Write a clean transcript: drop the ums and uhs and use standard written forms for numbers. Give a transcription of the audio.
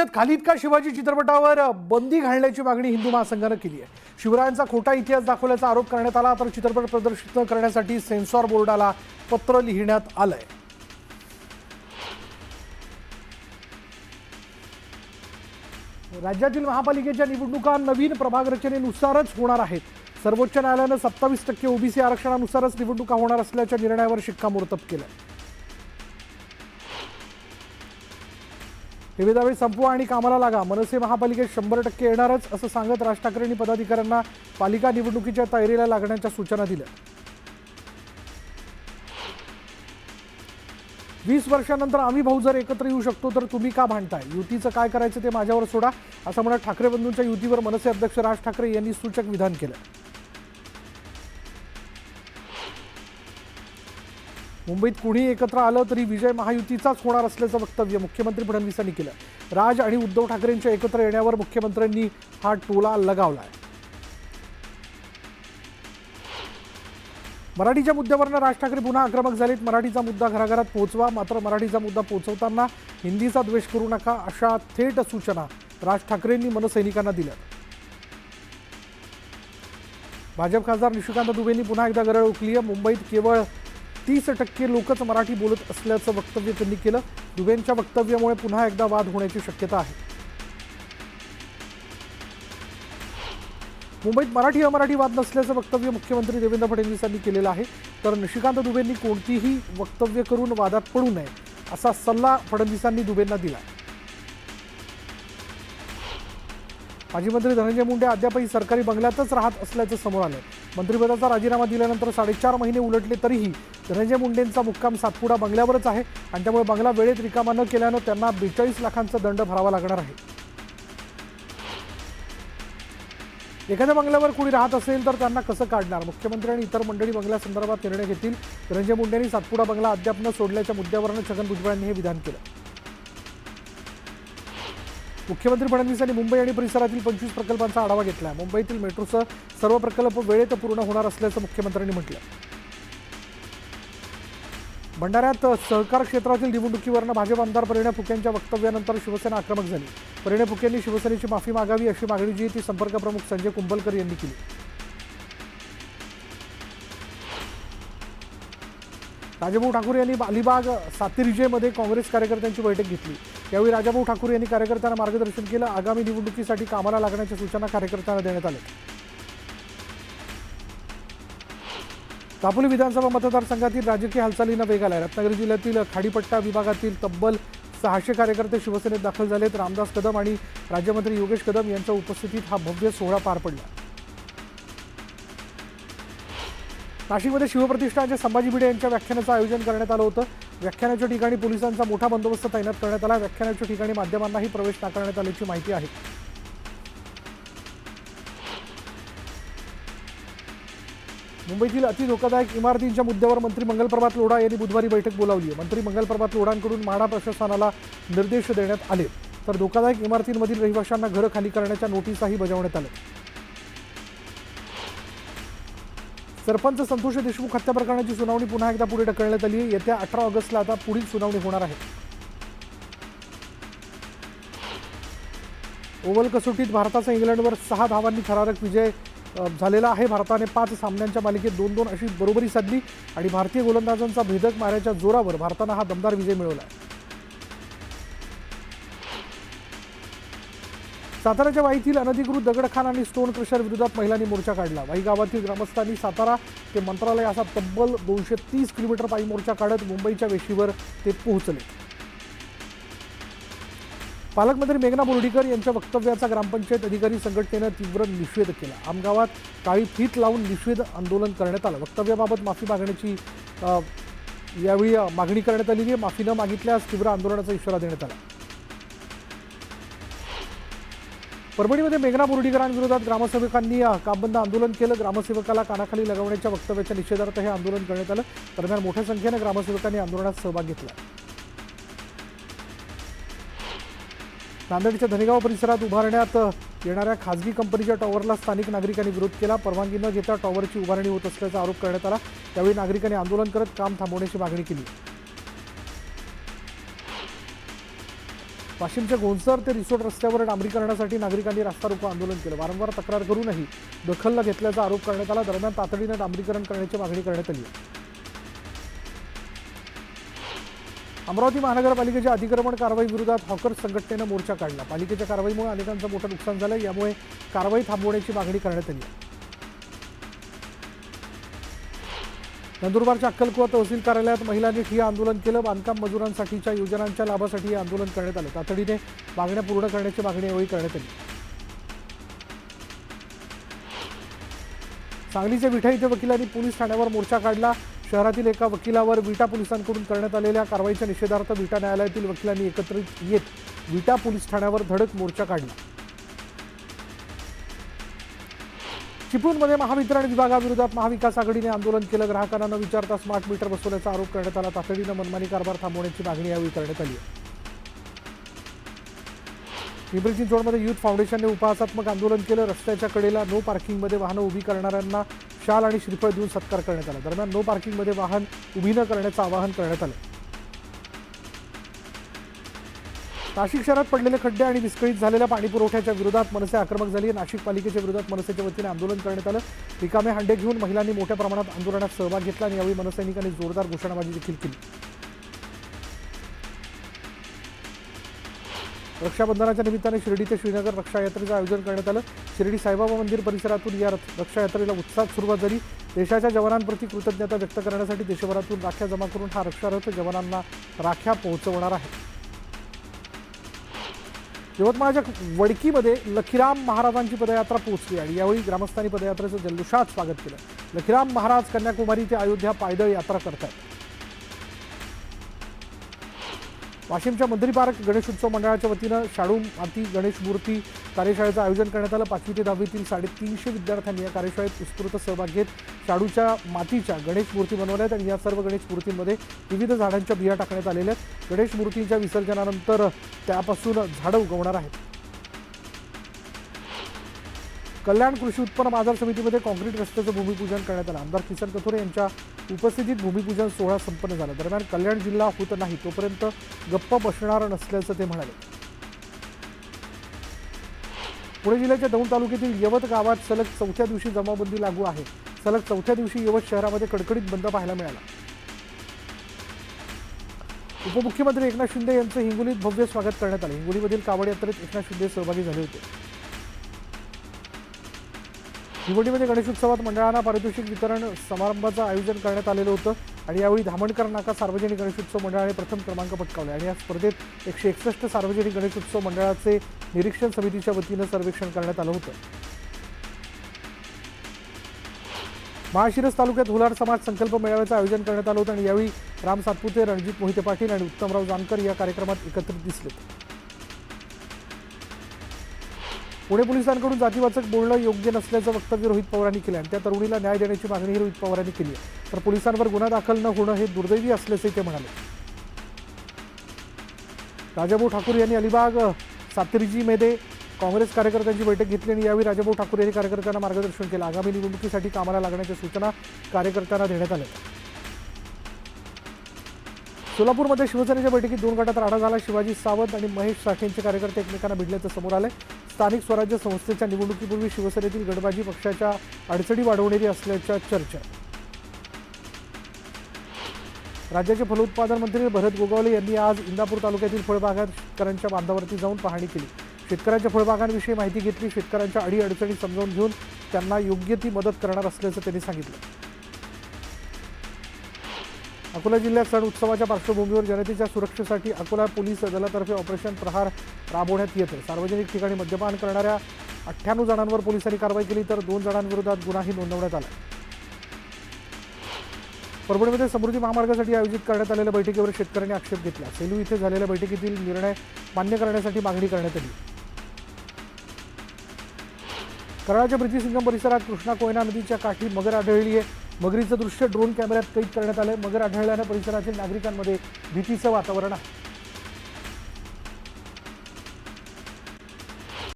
राज्यात खालीद का शिवाजी चित्रपटावर बंदी घालण्याची मागणी हिंदू महासंघाने केली आहे। शिवरायांचा खोटा इतिहास दाखवल्याचा आरोप करण्यात आला, तर चित्रपट प्रदर्शित करण्यासाठी सेन्सॉर बोर्डाला पत्र लिहिण्यात आलंय। राज्यातील महापालिकेच्या निवडणुका नवीन प्रभाग रचनेनुसारच होणार आहेत। सर्वोच्च न्यायालयाने 27% ओबीसी आरक्षणानुसारच निवडणुका होणार असल्याच्या निर्णयावर शिक्कामोर्तब केलं। हे दावे संपवा आणि कामाला लागा, मनसे महापालिकेत 100% येणारच असं सांगत राज ठाकरेंनी पदाधिकाऱ्यांना पालिका निवडणुकीच्या तयारीला लागण्याच्या सूचना दिल्या। 20 वर्षांनंतर आम्ही भाऊ जर एकत्र येऊ शकतो तर तुम्ही का भांडताय? युतीचं काय करायचं ते माझ्यावर सोडा, असं म्हणत ठाकरे बंधूंच्या युतीवर मनसे अध्यक्ष राज ठाकरे यांनी सूचक विधान केलं। मुंबईत कुणी एकत्र आलं तरी विजय महायुतीचाच होणार असल्याचं वक्तव्य मुख्यमंत्री फडणवीसांनी केलं। राज आणि उद्धव ठाकरेंच्या एकत्र येण्यावर मुख्यमंत्र्यांनी हा टोला लगावलाय। मराठीच्या मुद्द्यावरनं राज ठाकरे पुन्हा आक्रमक झालेत। मराठीचा मुद्दा घराघरात पोहोचवा, मात्र मराठीचा मुद्दा पोहोचवताना हिंदीचा द्वेष करू नका, अशा थेट सूचना राज ठाकरेंनी मनसैनिकांना दिल्या। भाजप खासदार निशिकांत दुबेंनी पुन्हा एकदा गरळ ओकली आहे। मुंबईत केवळ 30% लोकच मराठी बोलत असल्याचं वक्तव्य त्यांनी केलं। दुबेंच्या वक्तव्यामुळे पुन्हा एकदा वाद होण्याची शक्यता आहे। मुंबईत मराठी अमराठी वाद नसल्याचं वक्तव्य मुख्यमंत्री देवेंद्र फडणवीस यांनी केलेलं आहे, तर निशिकांत दुबेंनी कोणतीही वक्तव्य करून वादात पडू नये असा सल्ला फडणवीसांनी दुबेंना दिला। माजी मंत्री धनंजय मुंडे अद्यापही सरकारी बंगल्यातच राहत असल्याचं समोर आलंय। मंत्रिपदाचा राजीनामा दिल्यानंतर 4.5 महिने उलटले तरीही धनंजय मुंडेंचा मुक्काम सातपुडा बंगल्यावरच आहे आणि त्यामुळे बंगला वेळेत रिकामा न केल्यानं त्यांना 42 लाखांचा दंड भरावा लागणार आहे। एखाद्या बंगल्यावर कोणी राहत असेल तर त्यांना कसं काढणार? मुख्यमंत्री आणि इतर मंडळी बंगल्यासंदर्भात निर्णय घेतील। धनंजय मुंडेंनी सातपुडा बंगला अद्याप न सोडल्याच्या मुद्द्यावरून छगन भुजबळांनी हे विधान केलं। मुख्यमंत्री फडणवीसांनी मुंबई आणि परिसरातील 25 प्रकल्पांचा आढावा घेतला। मुंबईतील मेट्रोसह सर्व प्रकल्प वेळेत पूर्ण होणार असल्याचं मुख्यमंत्र्यांनी म्हटलं। भंडाऱ्यात सहकार क्षेत्रातील निवडणुकीवरनं भाजप आमदार परिणय फुकेंच्या वक्तव्यानंतर शिवसेना आक्रमक झाली। परिणय फुकेंनी शिवसेनेची माफी मागावी अशी मागणी जी ती संपर्क प्रमुख संजय कुंभलकर यांनी केली। राजाभाऊ ठाकूर यांनी अलिबाग सातिर्जेमध्ये काँग्रेस कार्यकर्त्यांची बैठक घेतली। यावेळी राजाभाऊ ठाकूर यांनी कार्यकर्त्यांना मार्गदर्शन केलं। आगामी निवडणुकीसाठी कामाला लागण्याच्या सूचना कार्यकर्त्यांना देण्यात आल्या। दापोली विधानसभा मतदारसंघातील राजकीय हालचालींना वेग आलाय। रत्नागिरी जिल्ह्यातील खाडीपट्टा विभागातील तब्बल 600 कार्यकर्ते शिवसेनेत दाखल झालेत। रामदास कदम आणि राज्यमंत्री योगेश कदम यांच्या उपस्थितीत हा भव्य सोहळा पार पडला। नाशिकमध्ये शिवप्रतिष्ठानच्या संभाजी भिडे यांच्या व्याख्यानाचं आयोजन करण्यात आलं होतं। व्याख्यानाच्या ठिकाणी पोलिसांचा मोठा बंदोबस्त तैनात करण्यात आला। व्याख्यानाच्या ठिकाणी माध्यमांनाही प्रवेश नाकारण्यात आल्याची माहिती आहे। मुंबईतील अतिधोकादायक इमारतींच्या मुद्द्यावर मंत्री मंगलप्रभात लोढा यांनी बुधवारी बैठक बोलावली आहे। मंत्री मंगलप्रभात लोढांकडून म्हाडा प्रशासनाला निर्देश देण्यात आले, तर धोकादायक इमारतींमधील रहिवाशांना घरं खाली करण्याच्या नोटीसही बजावण्यात आल्या। सरपंच संतोष देशमुख हत्या प्रकरणाची सुनावणी पुन्हा एकदा पुढे ढकलण्यात आली आहे। येत्या 18 ऑगस्टला आता पुढील सुनावणी होणार आहे। ओव्हल कसोटीत भारताचा इंग्लंडवर 6 धावांनी थरारक विजय झालेला आहे। भारताने 5 सामन्यांच्या मालिकेत 2-2 अशी बरोबरी साधली आणि भारतीय गोलंदाजांचा भेदक माऱ्याच्या जोरावर भारतानं हा दमदार विजय मिळवला। साताराच्या वाईतील अनधिकृत दगडखान आणि स्टोन क्रशर विरोधात महिलांनी मोर्चा काढला। वाई गावातील ग्रामस्थांनी सातारा ते मंत्रालय असा तब्बल 230 किलोमीटर पायी मोर्चा काढत मुंबईच्या वेशीवर ते पोहोचले। पालकमंत्री मेघना बोर्डीकर यांच्या वक्तव्याचा ग्रामपंचायत अधिकारी संघटनेनं तीव्र निषेध केला। आमगावात काळी फीत लावून निषेध आंदोलन करण्यात आलं। वक्तव्याबाबत माफी मागण्याची यावेळी मागणी करण्यात आली आहे। माफी न मागितल्यास तीव्र आंदोलनाचा इशारा देण्यात आला। परभणीमध्ये मेघना बोर्डीकरांविरोधात ग्रामसेवकांनी कामबंद आंदोलन केलं। ग्रामसेवकाला कानाखाली लगावण्याच्या वक्तव्याच्या निषेधार्थ हे आंदोलन करण्यात आलं। दरम्यान मोठ्या संख्येनं ग्रामसेवकांनी आंदोलनात सहभाग घेतला। नांदेडच्या धनेगाव परिसरात उभारण्यात येणाऱ्या खासगी कंपनीच्या टॉवरला स्थानिक नागरिकांनी विरोध केला। परवानगी न घेता टॉवरची उभारणी होत असल्याचा आरोप करण्यात आला। त्यावेळी नागरिकांनी आंदोलन करत काम थांबवण्याची मागणी केली। वाशिमच्या गोंसर ते रिसोड रस्त्यावर डांबरीकरणासाठी नागरिकांनी रास्ता रोको आंदोलन केलं. वारंवार तक्रार करूनही दखल न घेतल्याचा आरोप करण्यात आला. दरम्यान तातडीने डांबरीकरण करण्याची मागणी करण्यात आली. अमरावती महानगरपालिकेच्या अतिक्रमण कारवाई विरोधात हॉकर्स संघटनेनं मोर्चा काढला. पालिकेच्या कारवाईमुळे अनेकांचं मोठं नुकसान झालं. यामुळे कारवाई थांबवण्याची मागणी करण्यात आली. नंदुरबारच्या अक्कलकुवा तहसील कार्यालयात महिलांनी ठिय्या आंदोलन केलं. बांधकाम मजुरांसाठीच्या योजनांच्या लाभासाठी हे आंदोलन करण्यात आलं. तातडीने मागण्या पूर्ण करण्याची मागणी यावेळी करण्यात आली. सांगलीच्या विठा इथे वकिलांनी पोलीस ठाण्यावर मोर्चा काढला. शहरातील एका वकिलावर विटा पोलिसांकडून करण्यात आलेल्या कारवाईच्या निषेधार्थ विटा न्यायालयातील वकिलांनी एकत्रित येत विटा पोलीस ठाण्यावर धडक मोर्चा काढला. चिपळूणमध्ये महावितरण विभागाविरोधात महाविकास आघाडीने आंदोलन केलं. ग्राहकांना न विचारता स्मार्ट मीटर बसवल्याचा आरोप करण्यात आला. तातडीनं मनमानी कारभार थांबवण्याची मागणी यावेळी करण्यात आली. पिंपरी चिंचवडमध्ये युथ फाउंडेशनने उपहासात्मक आंदोलन केलं. रस्त्याच्या कडेला नो पार्किंगमध्ये वाहनं उभी करणाऱ्यांना शाल आणि श्रीफळ देऊन सत्कार करण्यात आला. दरम्यान नो पार्किंगमध्ये वाहन उभी न करण्याचं आवाहन करण्यात आलं. नाशिक शहरात पडलेले खड्डे आणि विस्कळीत झालेल्या पाणीपुरवठ्याच्या विरोधात मनसे आक्रमक झाली आहे. नाशिक पालिकेच्या विरोधात मनसेच्या वतीने आंदोलन करण्यात आलं. रिकामे हांडे घेऊन महिलांनी मोठ्या प्रमाणात आंदोलनात सहभाग घेतला आणि यावेळी मनसैनिकांनी जोरदार घोषणाबाजी देखील केली. रक्षाबंधनाच्या निमित्ताने शिर्डी ते श्रीनगर रक्षायात्रेचं आयोजन करण्यात आलं. शिर्डी साईबाबा मंदिर परिसरातून या रक्षायात्रेला उत्साहात सुरुवात झाली. देशाच्या जवानांप्रती कृतज्ञता व्यक्त करण्यासाठी देशभरातून राख्या जमा करून हा रक्षारथ जवानांना राख्या पोहोचवणार आहे. यवतमाळच्या वडकीमध्ये लखीराम महाराजांची पदयात्रा पोहोचली आणि यावेळी ग्रामस्थांनी पदयात्रेचं जल्लोषात स्वागत केलं. लखीराम महाराज कन्याकुमारी ते अयोध्या पायदळ यात्रा करतात. वाशिमच्या मंदिर पार्क गणेशोत्सव मंडळाच्या वतीनं शाडू माती गणेश मूर्ती कार्यशाळेचं आयोजन करण्यात आलं. 5वी ते 10वीतील 350 विद्यार्थ्यांनी या कार्यशाळेत उत्स्फूर्त सहभाग घेत शाडूच्या मातीच्या गणेश मूर्ती बनवल्या आहेत आणि या सर्व गणेश मूर्तींमध्ये विविध झाडांच्या बिया टाकण्यात आलेल्या आहेत. गणेश मूर्तींच्या विसर्जनानंतर त्यापासून झाडं उगवणार आहेत. कल्याण कृषी उत्पन्न बाजार समितीमध्ये काँक्रीट रस्त्याचं भूमिपूजन करण्यात आलं. आमदार किसन कथोरे यांच्या उपस्थितीत भूमिपूजन सोहळा संपन्न झाला. दरम्यान कल्याण जिल्हा होत नाही तोपर्यंत गप्प बसणार नसल्याचं ते म्हणाले. पुणे जिल्ह्याच्या दौंड तालुक्यातील यवत गावात सलग 4थ्या दिवशी जमावबंदी लागू आहे. सलग 4थ्या दिवशी यवत शहरामध्ये कडकडीत बंद पाहायला मिळाला. उपमुख्यमंत्री एकनाथ शिंदे यांचं हिंगोलीत भव्य स्वागत करण्यात आलं. हिंगोलीमधील कावड यात्रेत एकनाथ शिंदे सहभागी झाले होते. हिंगोलीमध्ये गणेशोत्सवात मंडळांना पारितोषिक वितरण समारंभाचं आयोजन करण्यात आलेलं होतं आणि यावेळी धामणकर नाका सार्वजनिक गणेशोत्सव मंडळाने प्रथम क्रमांक पटकावला आणि या स्पर्धेत 161 सार्वजनिक गणेशोत्सव मंडळाचे निरीक्षण समितीच्या वतीनं सर्वेक्षण करण्यात आलं होतं. माळशिरस तालुक्यात हुलार समाज संकल्प मेळाव्याचं आयोजन करण्यात आलं होतं आणि यावेळी राम सातपुते, रणजित मोहिते पाटील आणि उत्तमराव जानकर या कार्यक्रमात एकत्रित दिसले. पुणे पोलिसांकडून जातीवाचक बोलणं योग्य नसल्याचं वक्तव्य रोहित पवारांनी केलं आणि त्या तरुणीला न्याय देण्याची मागणीही रोहित पवारांनी केली आहे. तर पोलिसांवर गुन्हा दाखल न होणं हे दुर्दैवी असल्याचंही ते म्हणाले. राजाभाऊ ठाकूर यांनी अलिबाग सातिर्जीमध्ये काँग्रेस कार्यकर्त्यांची बैठक घेतली आणि यावेळी राजाभाऊ ठाकूर यांनी कार्यकर्त्यांना मार्गदर्शन केलं. आगामी निवडणुकीसाठी कामाला लागण्याच्या सूचना कार्यकर्त्यांना देण्यात आल्या. सोलापूरमध्ये शिवसेनेच्या बैठकीत 2 गटात राडा झाला. शिवाजी सावंत आणि महेश साठेंचे कार्यकर्ते एकमेकांना भिडल्याचं समोर आलंय. स्थानिक स्वराज्य संस्थेच्या निवडणुकीपूर्वी शिवसेनेतील गटबाजी पक्षाच्या अडचणी वाढवणारी असल्याच्या चर्चा. राज्याचे फलोत्पादन मंत्री भरत गोगावले यांनी आज इंदापूर तालुक्यातील फळबागात शेतकऱ्यांच्या बांधावरती जाऊन पाहणी केली. शेतकऱ्यांच्या फळबागांविषयी माहिती घेतली. शेतकऱ्यांच्या अडीअडचणी समजावून घेऊन त्यांना योग्य ती मदत करणार असल्याचं त्यांनी सांगितलं. अकोला जिल्ह्यात सण उत्सवाच्या पार्श्वभूमीवर जनतेच्या सुरक्षेसाठी अकोला पोलीस दलातर्फे ऑपरेशन प्रहार राबवण्यात येत आहे. सार्वजनिक ठिकाणी मद्यपान करणाऱ्या 98 जणांवर पोलिसांनी कारवाई केली तर 2 जणांविरोधात गुन्हाही नोंदवण्यात आला. परभणीमध्ये समृद्धी महामार्गासाठी आयोजित करण्यात आलेल्या बैठकीवर शेतकऱ्यांनी आक्षेप घेतला. सेलू इथे झालेल्या बैठकीतील निर्णय मान्य करण्यासाठी मागणी करण्यात आली. कराडच्या प्रीतीसिंगम परिसरात कृष्णा कोयना नदीच्या काठी मगर आढळली आहे. मगरीचं दृश्य ड्रोन कॅमेऱ्यात कैद करण्यात आलं. मगर आढळल्यानं परिसरातील नागरिकांमध्ये भीतीचं वातावरण आहे.